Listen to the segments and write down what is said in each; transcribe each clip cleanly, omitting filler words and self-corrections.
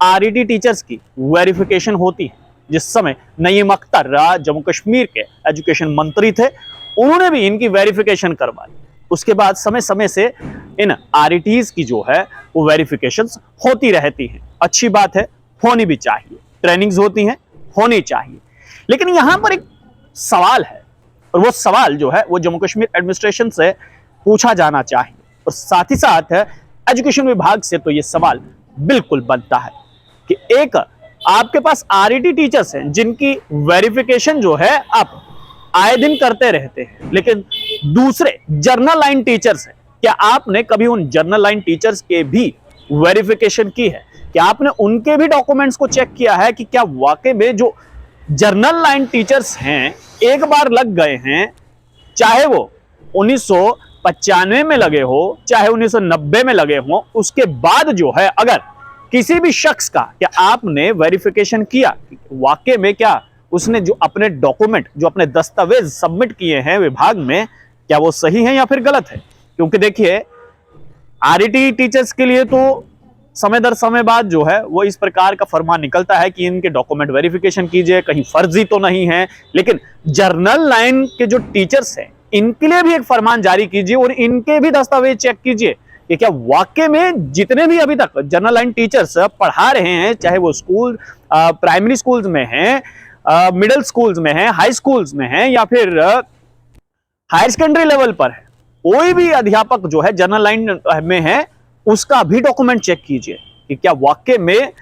RET teachers की verification होती है, जिस समय नईम अख्तर जम्मू कश्मीर के एजुकेशन मंत्री थे, उन्होंने भी इनकी वेरिफिकेशन करवाई। उसके बाद समय समय से इन आरईटीज की जो है वो वेरिफिकेशंस होती रहती हैं। अच्छी बात है, होनी भी चाहिए, ट्रेनिंग्स होती हैं, होनी चाहिए। लेकिन यहां पर एक सवाल है, और वो सवाल जो है वो जम्मू कश्मीर एडमिनिस्ट्रेशन से पूछा जाना चाहिए, और साथ ही साथ एजुकेशन विभाग से तो ये सवाल बिल्कुल बनता है कि एक आपके पास आरईटी टीचर्स हैं जिनकी वेरिफिकेशन जो है आप आए दिन करते रहते हैं, लेकिन दूसरे जर्नल लाइन टीचर्स हैं, क्या आपने कभी उन जर्नल लाइन टीचर्स के भी वेरिफिकेशन की है? क्या आपने उनके भी डॉक्यूमेंट्स को चेक किया है कि क्या वाकई में जो जर्नल लाइन टीचर्स हैं एक बार लग गए हैं, चाहे वो 1995 में लगे हो चाहे 1990 में लगे हो, उसके बाद जो है अगर किसी भी शख्स का क्या आपने वेरिफिकेशन किया वाकई में क्या उसने जो अपने डॉक्यूमेंट जो अपने दस्तावेज सबमिट किए हैं विभाग में, क्या वो सही है या फिर गलत है? क्योंकि देखिए आरईटी टीचर्स के लिए तो समय दर समय बाद जो है वो इस प्रकार का फरमान निकलता है कि इनके डॉक्यूमेंट वेरिफिकेशन कीजिए, कहीं फर्जी तो नहीं है। लेकिन जर्नल लाइन के जो टीचर्स हैं इनके लिए भी एक फरमान जारी कीजिए और इनके भी दस्तावेज चेक कीजिए कि क्या वाकई में जितने भी अभी तक जर्नल लाइन टीचर्स पढ़ा रहे हैं, चाहे वो स्कूल प्राइमरी स्कूल्स में हैं, मिडिल स्कूल्स में हैं, हाई स्कूल्स में हैं, या फिर हायर सेकेंडरी लेवल पर है, कोई भी अध्यापक जो है जनरल लाइन में है उसका भी डॉक्यूमेंट चेक कीजिए कि क्या वाकई में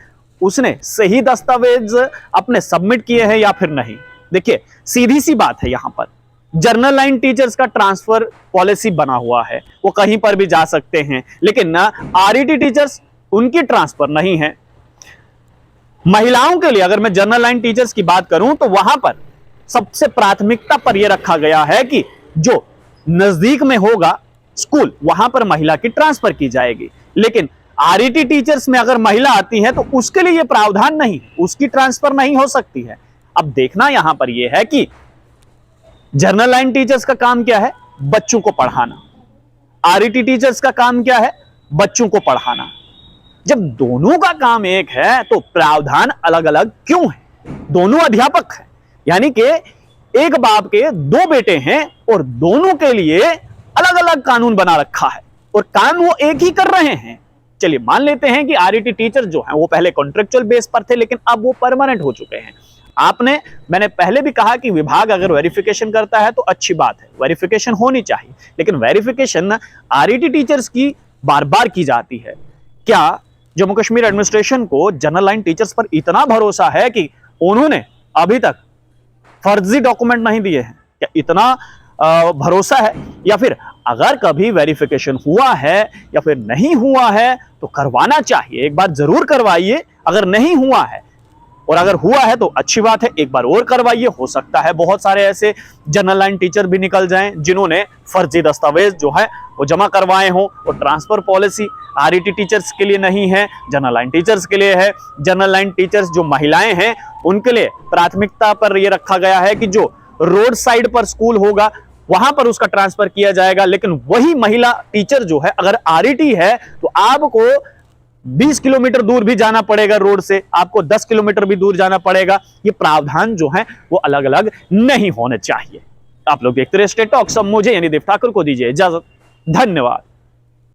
उसने सही दस्तावेज अपने सबमिट किए हैं या फिर नहीं। देखिए सीधी सी बात है, यहां पर जनरल लाइन टीचर्स का ट्रांसफर पॉलिसी बना हुआ है, वो कहीं पर भी जा सकते हैं, लेकिन आरईटी टीचर्स उनकी ट्रांसफर नहीं है। महिलाओं के लिए अगर मैं जनरल लाइन टीचर्स की बात करूं तो वहां पर सबसे प्राथमिकता पर यह रखा गया है कि जो नजदीक में होगा स्कूल वहां पर महिला की ट्रांसफर की जाएगी। लेकिन आरईटी टीचर्स में अगर महिला आती है तो उसके लिए यह प्रावधान नहीं, उसकी ट्रांसफर नहीं हो सकती है। अब देखना यहां पर यह है कि जनरल लाइन टीचर्स का काम क्या है? बच्चों को पढ़ाना। आरईटी टीचर्स का काम क्या है? बच्चों को पढ़ाना। जब दोनों का काम एक है तो प्रावधान अलग अलग क्यों है? दोनों अध्यापक हैं, यानी कि एक बाप के दो बेटे हैं और दोनों के लिए अलग अलग कानून बना रखा है और काम वो एक ही कर रहे हैं। चलिए मान लेते हैं कि आरईटी टीचर जो हैं वो पहले कॉन्ट्रेक्चुअल बेस पर थे, लेकिन अब वो परमानेंट हो चुके हैं। मैंने पहले भी कहा कि विभाग अगर वेरिफिकेशन करता है तो अच्छी बात है, वेरिफिकेशन होनी चाहिए, लेकिन वेरिफिकेशन आरईटी टीचर्स की बार बार की जाती है। क्या जम्मू कश्मीर एडमिनिस्ट्रेशन को जनरल लाइन टीचर्स पर इतना भरोसा है कि उन्होंने अभी तक फर्जी डॉक्यूमेंट नहीं दिए हैं? क्या इतना भरोसा है? या फिर अगर कभी वेरिफिकेशन हुआ है या फिर नहीं हुआ है तो करवाना चाहिए, एक बार जरूर करवाइए। अगर नहीं हुआ है और अगर हुआ है तो अच्छी बात है, एक बार और करवाइए। हो सकता है बहुत सारे ऐसे जनरल लाइन टीचर भी निकल जाएं जिन्होंने फर्जी दस्तावेज जो है वो जमा करवाए हों। और ट्रांसफर पॉलिसी आरईटी टीचर्स के लिए नहीं है, जनरल लाइन टीचर्स के लिए है। जनरल लाइन टीचर्स जो महिलाएं हैं उनके लिए प्राथमिकता पर यह रखा गया है कि जो रोड साइड पर स्कूल होगा वहां पर उसका ट्रांसफर किया जाएगा। लेकिन वही महिला टीचर जो है अगर आरईटी है तो आपको 20 किलोमीटर दूर भी जाना पड़ेगा रोड से, आपको 10 किलोमीटर भी दूर जाना पड़ेगा। ये प्रावधान जो है वो अलग अलग नहीं होने चाहिए। आप लोग देखते रहे स्टेट टॉक्स। अब मुझे यानी देव ठाकुर को दीजिए इजाजत। धन्यवाद।